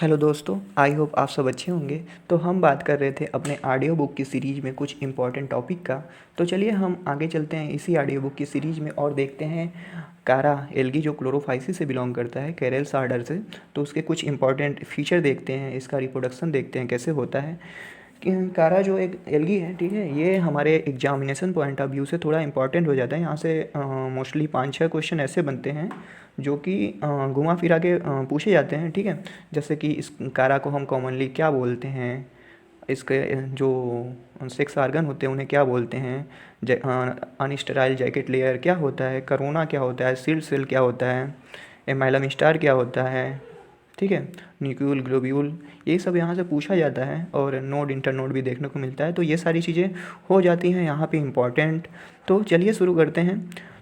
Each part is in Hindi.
हेलो दोस्तों, आई होप आप सब अच्छे होंगे। तो हम बात कर रहे थे अपने ऑडियो बुक की सीरीज़ में कुछ इम्पोर्टेंट टॉपिक का। तो चलिए हम आगे चलते हैं इसी ऑडियो बुक की सीरीज़ में और देखते हैं कारा एल्गी जो क्लोरोफाइसी से बिलोंग करता है, कैरेल्स आर्डर से। तो उसके कुछ इंपॉर्टेंट फीचर देखते हैं, इसका रिप्रोडक्शन देखते हैं कैसे होता है। कारा जो एक एल्गी है, ठीक है, ये हमारे एग्जामिनेशन पॉइंट ऑफ व्यू से थोड़ा इंपॉर्टेंट हो जाता है। यहाँ से मोस्टली 5-6 क्वेश्चन ऐसे बनते हैं जो कि घुमा फिरा के पूछे जाते हैं, ठीक है। जैसे कि इस कारा को हम कॉमनली क्या बोलते हैं, इसके जो सेक्स आर्गन होते हैं उन्हें क्या बोलते हैं, अनस्टेराइल जैकेट लेयर क्या होता है, करोना क्या होता है, सील्ड सेल क्या होता है, एमाइलम स्टार क्या होता है, ठीक है, न्यूक्लियोल ग्लोब्यूल, ये सब यहाँ से पूछा जाता है। और नोड इंटरनोड भी देखने को मिलता है। तो ये सारी चीज़ें हो जाती हैं यहाँ पे इम्पॉर्टेंट। तो चलिए शुरू करते हैं।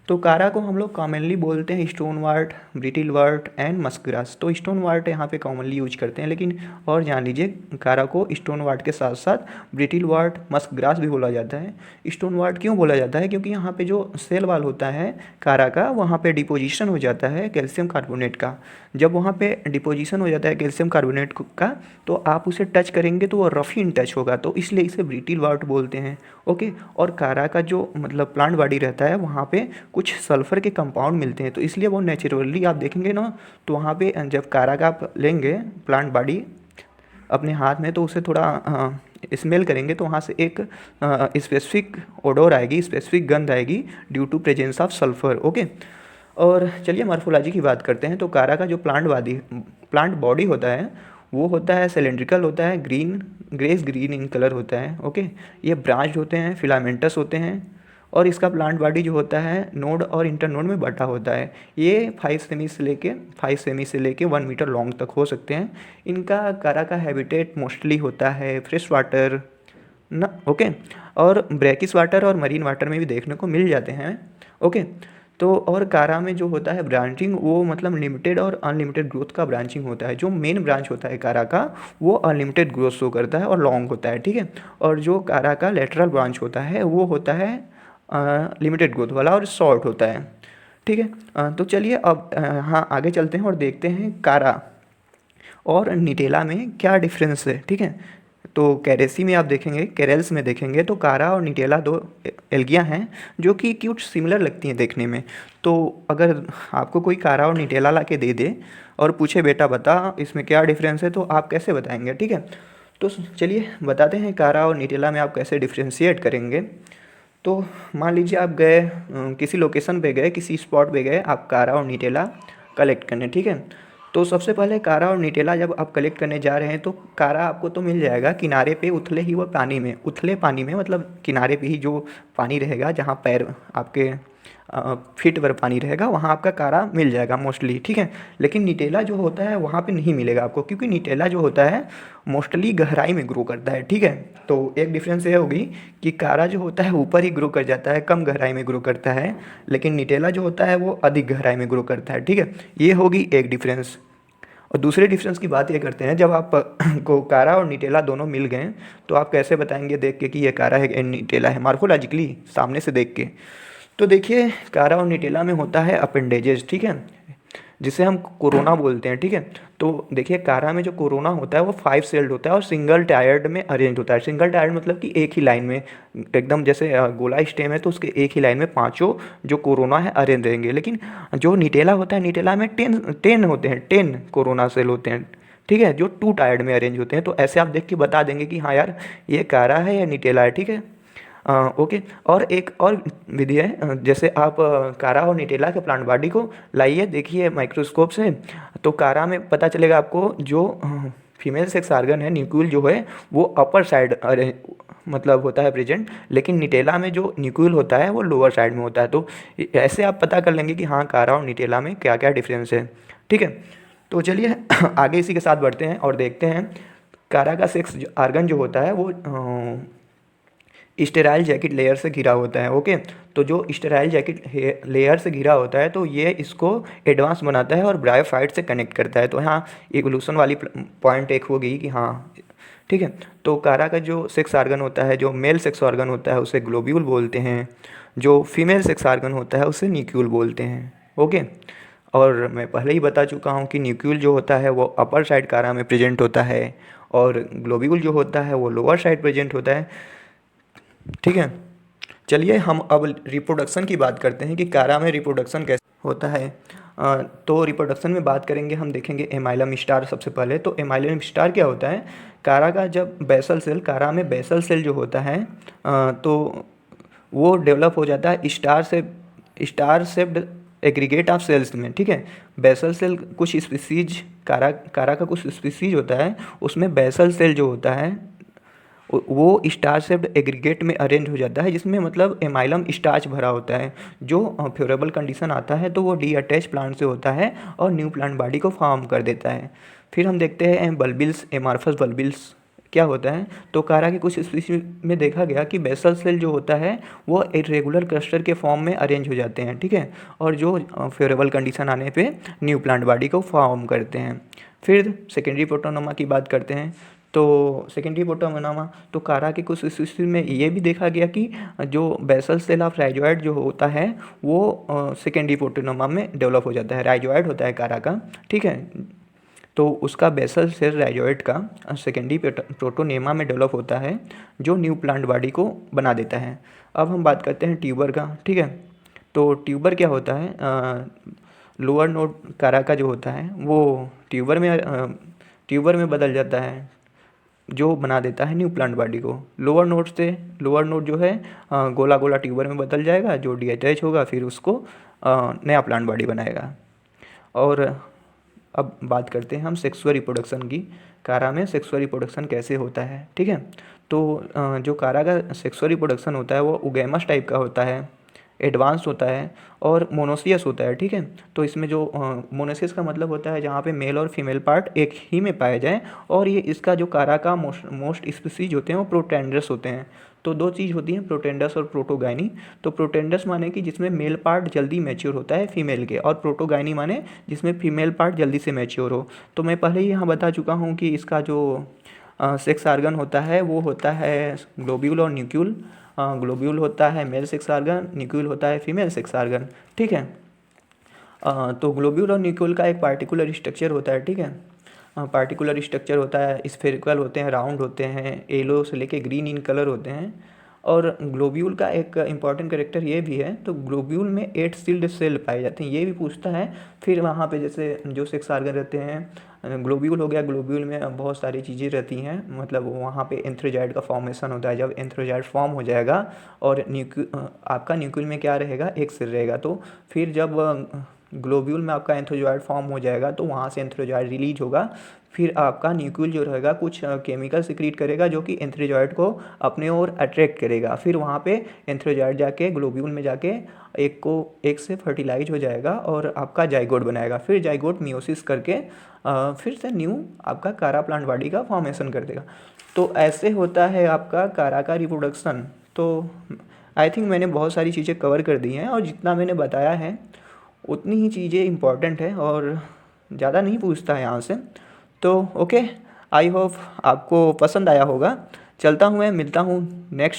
तो कारा को हम लोग कॉमनली बोलते हैं stone ward, brittle ward and Musk grass. तो स्टोन वार्ट यहाँ पे कॉमनली यूज करते हैं, लेकिन और जान लीजिए कारा को स्टोन वार्ट के साथ साथ ब्रिटिल वार्ट, मस्क ग्रास भी बोला जाता है। स्टोन वार्ट क्यों बोला जाता है? क्योंकि यहाँ पे जो सेल वाल होता है कारा का, वहाँ पे डिपोजिशन हो जाता है कैल्शियम कार्बोनेट का। जब वहाँ पे डिपोजिशन हो जाता है कैल्शियम कार्बोनेट का, तो आप उसे टच करेंगे तो वो रफिन टच होगा, तो इसलिए इसे ब्रिटिल वार्ट बोलते हैं। ओके। और कारा का जो मतलब प्लांट बॉडी रहता है, वहाँ पे कुछ सल्फर के कंपाउंड मिलते हैं, तो इसलिए वो नेचुरली आप देखेंगे ना, तो वहाँ पे जब कारा का आप लेंगे प्लांट बॉडी अपने हाथ में, तो उसे थोड़ा स्मेल करेंगे तो वहाँ से एक स्पेसिफिक ओडोर आएगी, स्पेसिफिक गंध आएगी due to presence of sulphur. Okay. और चलिए मॉर्फोलॉजी की बात करते हैं। तो कारा का जो प्लांट बॉडी होता है वो होता है सिलेंड्रिकल होता है, ग्रेस ग्रीन इन कलर होता है। ओके। ये ब्रांच होते हैं, फिलामेंटस होते हैं, और इसका प्लांट बॉडी जो होता है नोड और इंटरनोड में बटा होता है। ये 5 सेमी से लेके 1 मीटर लॉन्ग तक हो सकते हैं। इनका कारा का हैबिटेट मोस्टली होता है फ्रेश वाटर ना। ओके। और ब्रैकिश वाटर और मरीन वाटर में भी देखने को मिल जाते हैं। ओके। तो और कारा में जो होता है ब्रांचिंग, वो मतलब लिमिटेड और अनलिमिटेड ग्रोथ का ब्रांचिंग होता है। जो मेन ब्रांच होता है कारा का, वो अनलिमिटेड ग्रोथ शो करता है और लॉन्ग होता है, ठीक है। और जो कारा का लेटरल ब्रांच होता है वो होता है लिमिटेड ग्रोथ वाला और शॉर्ट होता है, ठीक है। तो चलिए अब हाँ आगे चलते हैं और देखते हैं कारा और निटेला में क्या डिफरेंस है, ठीक है। तो कैरेसी में आप देखेंगे, कैरेल्स में देखेंगे तो कारा और निटेला दो एल्गियाँ हैं जो कि क्यूट सिमिलर लगती हैं देखने में। तो अगर आपको कोई कारा और निटेला ला के दे दे और पूछे बेटा बता इसमें क्या डिफरेंस है, तो आप कैसे बताएंगे, ठीक है। तो चलिए बताते हैं कारा और निटेला में आप कैसे डिफ्रेंशिएट करेंगे। तो मान लीजिए आप गए किसी लोकेशन पे गए, किसी स्पॉट पे गए आप कारा और निटेला कलेक्ट करने, ठीक है। तो सबसे पहले कारा और निटेला जब आप कलेक्ट करने जा रहे हैं, तो कारा आपको तो मिल जाएगा किनारे पे उथले ही वो पानी में, उथले पानी में मतलब किनारे पे ही जो पानी रहेगा, जहाँ पैर आपके फीट पर पानी रहेगा, वहाँ आपका कारा मिल जाएगा मोस्टली, ठीक है। लेकिन निटेला जो होता है वहाँ पे नहीं मिलेगा आपको, क्योंकि निटेला जो होता है मोस्टली गहराई में ग्रो करता है, ठीक है। तो एक डिफरेंस ये होगी कि कारा जो होता है ऊपर ही ग्रो कर जाता है, कम गहराई में ग्रो करता है, लेकिन निटेला जो होता है वो अधिक गहराई में ग्रो करता है, ठीक है। ये होगी एक डिफरेंस। और दूसरे डिफरेंस की बात ये करते हैं, जब आप को कारा और निटेला दोनों मिल गए, तो आप कैसे बताएंगे देख के कि ये कारा है या निटेला है, मार्फोलॉजिकली सामने से देख के। तो देखिए कारा और निटेला में होता है अपेंडेजेस, ठीक है, जिसे हम कोरोना बोलते हैं, ठीक है। तो देखिए कारा में जो कोरोना होता है वो 5 सेल्ड होता है और सिंगल टायर्ड में अरेंज होता है। सिंगल टायर्ड मतलब कि एक ही लाइन में, एकदम जैसे गोला स्टेम है तो उसके एक ही लाइन में पांचों जो कोरोना है अरेंज रहेंगे। लेकिन जो निटेला होता है, निटेला में 10 होते हैं, 10 कोरोना सेल होते हैं, ठीक है, जो 2 टायर्ड में अरेंज होते हैं। तो ऐसे आप देख के बता देंगे कि हाँ यार ये कारा है या निटेला है, ठीक है। ओके। और एक और विधि है, जैसे आप कारा और निटेला के प्लांट बॉडी को लाइए, देखिए माइक्रोस्कोप से, तो कारा में पता चलेगा आपको जो फीमेल सेक्स आर्गन है, न्यूक्लियल जो है वो अपर साइड मतलब होता है प्रेजेंट, लेकिन निटेला में जो न्यूक्लियल होता है वो लोअर साइड में होता है। तो ऐसे आप पता कर लेंगे कि हाँ कारा और निटेला में क्या क्या डिफरेंस है, ठीक है। तो चलिए आगे इसी के साथ बढ़ते हैं और देखते हैं कारा का सेक्स आर्गन जो होता है वो स्टेराइल जैकेट लेयर से घिरा होता है। ओके। तो जो स्टेराइल जैकेट लेयर से घिरा होता है तो ये इसको एडवांस बनाता है और ब्रायोफाइट से कनेक्ट करता है। तो यहाँ इवोल्यूशन वाली पॉइंट एक हो गई कि हाँ ठीक है। तो कारा का जो सेक्स आर्गन होता है, जो मेल सेक्स आर्गन होता है उसे ग्लोब्यूल बोलते हैं, जो फीमेल सेक्स आर्गन होता है उसे न्यूक्यूल बोलते हैं। ओके। और मैं पहले ही बता चुका हूँ कि न्यूक्लियल जो होता है वो अपर साइड कारा में प्रेजेंट होता है और ग्लोब्यूल जो होता है वो लोअर साइड प्रेजेंट होता है। ठीक है, चलिए हम अब रिप्रोडक्शन की बात करते हैं कि कारा में रिप्रोडक्शन कैसे होता है। तो रिप्रोडक्शन में बात करेंगे, हम देखेंगे एमाइलम स्टार सबसे पहले। तो एमाइलम स्टार क्या होता है? कारा का जब बेसल सेल, कारा में बेसल सेल जो होता है तो वो डेवलप हो जाता है star shaped aggregate of cells में। ठीक है, बेसल सेल कुछ स्पीसीज, कारा का कुछ स्पीसीज होता है, उसमें बेसल सेल जो होता है वो स्टार शेप्ड एग्रीगेट में अरेंज हो जाता है, जिसमें मतलब एमाइलम स्टार्च भरा होता है। जो फेवरेबल कंडीशन आता है तो वो डी अटैच प्लांट से होता है और न्यू प्लांट बॉडी को फॉर्म कर देता है। फिर हम देखते हैं बल्बिल्स, एमार्फस बल्बिल्स क्या होता है। तो कारा के कुछ स्पीशीज में देखा गया कि बेसल सेल जो होता है वो इरेगुलर क्लस्टर के फॉर्म में अरेंज हो जाते हैं। ठीक है, और जो फेवरेबल कंडीशन आने पे न्यू प्लांट बॉडी को फॉर्म करते हैं। फिर सेकेंडरी प्रोटोनोमा की बात करते हैं। तो सेकेंडरी प्रोटोनोमा तो कारा के कुछ स्पीशीज में ये भी देखा गया कि जो बेसल सेल ऑफ राइजोइड जो होता है वो सेकेंडरी प्रोटोनोमा में डेवलप हो जाता है। राइजोइड होता है कारा का, ठीक है, तो उसका बेसल सेल राइजोइड का सेकेंडरी प्रोटोनेमा में डेवलप होता है जो न्यू प्लांट बॉडी को बना देता है। अब हम बात करते हैं ट्यूबर का। ठीक है, तो ट्यूबर क्या होता है? लोअर नोड कारा का जो होता है वो ट्यूबर में बदल जाता है, जो बना देता है न्यू प्लांट बॉडी को। लोअर नोड जो है गोला गोला ट्यूबर में बदल जाएगा, जो डीअटैच होगा, फिर उसको नया प्लांट बॉडी बनाएगा। और अब बात करते हैं हम सेक्सुअल रिप्रोडक्शन की। कारा में सेक्सुअल रिप्रोडक्शन कैसे होता है? ठीक है, तो जो कारा का सेक्सुअल रिप्रोडक्शन होता है वो उगैमस टाइप का होता है, एडवांस होता है और मोनोसियस होता है। ठीक है, तो इसमें जो मोनोसियस का मतलब होता है जहाँ पे मेल और फीमेल पार्ट एक ही में पाए जाए, और ये इसका जो कारा का मोस्ट स्पीसीज होते हैं वो प्रोटेंडर्स होते हैं। तो दो चीज़ होती हैं, प्रोटेंडर्स और प्रोटोगाइनी। तो प्रोटेंडर्स माने कि जिसमें मेल पार्ट जल्दी मैच्योर होता है फीमेल के, और प्रोटोगाइनी माने जिसमें फीमेल पार्ट जल्दी से मैच्योर हो। तो मैं पहले ही यहाँ बता चुका हूँ कि इसका जो सेक्स आर्गन होता है वो होता है ग्लोब्यूल और न्यूक्यूल। ग्लोब्यूल होता है मेल सेक्स आर्गन, न्यूक्यूल होता है फीमेल सेक्स आर्गन। ठीक है, तो ग्लोब्यूल और न्यूक्यूल का एक पार्टिकुलर स्ट्रक्चर होता है। ठीक है, पार्टिकुलर स्ट्रक्चर होता है, स्फेरिकल होते हैं, राउंड होते हैं, येलो से लेके ग्रीन इन कलर होते हैं। और ग्लोब्यूल का एक इम्पॉर्टेंट कैरेक्टर ये भी है, तो ग्लोब्यूल में 8 सील्ड सेल पाए जाते हैं, ये भी पूछता है। फिर वहाँ पे जैसे जो सेक्स आर्गन रहते हैं, ग्लोब्यूल हो गया, ग्लोब्यूल में बहुत सारी चीज़ें रहती हैं, मतलब वहाँ पे एंथ्रोजाइड का फॉर्मेशन होता है। जब एंथ्रोजाइड फॉर्म हो जाएगा और आपका न्यूक्लियल में क्या रहेगा, एक सेल रहेगा, तो फिर जब ग्लोब्यूल में आपका एंथ्रोजाइड फॉर्म हो जाएगा तो वहाँ से एंथ्रोजाइड रिलीज होगा। फिर आपका न्यूक्लियल जो रहेगा कुछ केमिकल सिक्रीट करेगा जो कि एंथ्रोजाइड को अपने ओर अट्रैक्ट करेगा। फिर वहाँ पे एंथ्रोजाइड जाके ग्लोब्यूल में जाके एक से फर्टिलाइज हो जाएगा और आपका जाइगोट बनाएगा। फिर जाइगोट मियोसिस करके फिर से न्यू आपका कारा प्लांट बॉडी का फॉर्मेशन कर देगा। तो ऐसे होता है आपका कारा का रिप्रोडक्शन। तो आई थिंक मैंने बहुत सारी चीज़ें कवर कर दी हैं, और जितना मैंने बताया है उतनी ही चीज़ें इम्पॉर्टेंट है और ज़्यादा नहीं पूछता है यहाँ से। तो ओके, आई होप आपको पसंद आया होगा। चलता हूँ मैं, मिलता हूँ नेक्स्ट